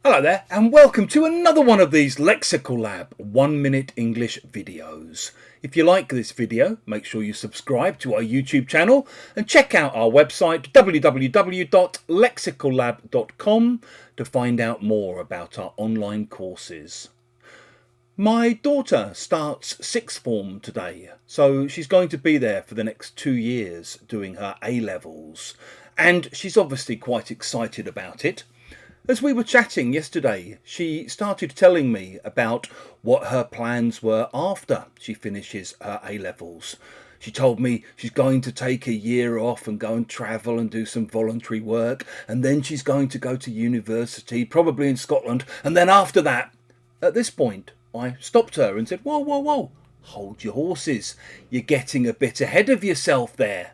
Hello there and welcome to another one of these Lexical Lab 1-minute English videos. If you like this video, make sure you subscribe to our YouTube channel and check out our website www.lexicallab.com to find out more about our online courses. My daughter starts sixth form today, so she's going to be there for the next 2 years doing her A-levels, and she's obviously quite excited about it. As we were chatting yesterday, she started telling me about what her plans were after she finishes her A-levels. She told me she's going to take a year off and go and travel and do some voluntary work, and then she's going to go to university, probably in Scotland, and then after that. At this point, I stopped her and said, whoa, whoa, whoa, hold your horses. You're getting a bit ahead of yourself there.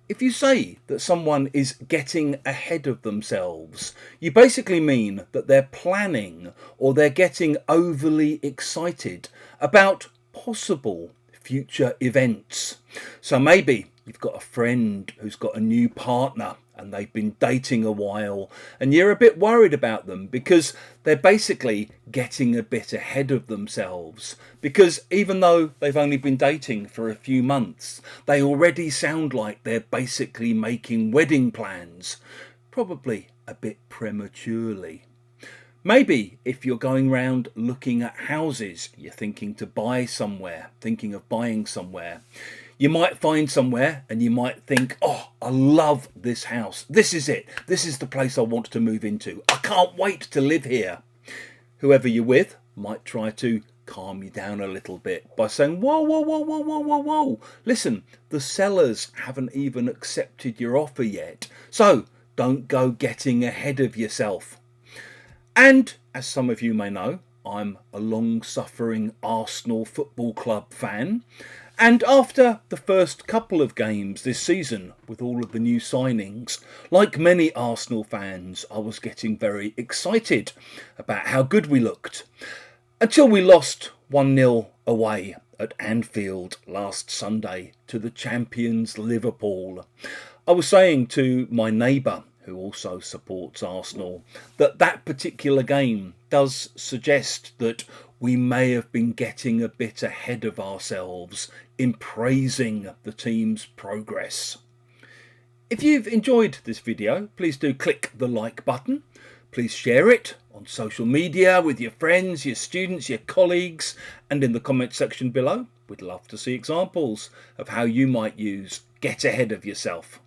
If you say that someone is getting ahead of themselves, you basically mean that they're planning or they're getting overly excited about possible future events. So maybe you've got a friend who's got a new partner and they've been dating a while and you're a bit worried about them because they're basically getting a bit ahead of themselves, because even though they've only been dating for a few months, they already sound like they're basically making wedding plans, probably a bit prematurely. Maybe if you're going round looking at houses, you're thinking to buy somewhere, thinking of buying somewhere. You might find somewhere and you might think, oh, I love this house. This is it. This is the place I want to move into. I can't wait to live here. Whoever you're with might try to calm you down a little bit by saying, whoa, whoa, whoa, whoa, whoa, whoa, whoa. Listen, the sellers haven't even accepted your offer yet. So don't go getting ahead of yourself. And as some of you may know, I'm a long-suffering Arsenal Football Club fan. And after the first couple of games this season, with all of the new signings, like many Arsenal fans, I was getting very excited about how good we looked. Until we lost 1-0 away at Anfield last Sunday to the champions Liverpool. I was saying to my neighbour, who also supports Arsenal, that particular game does suggest that we may have been getting a bit ahead of ourselves in praising the team's progress. If you've enjoyed this video, please do click the like button. Please share it on social media with your friends, your students, your colleagues, and in the comment section below. We'd love to see examples of how you might use get ahead of yourself.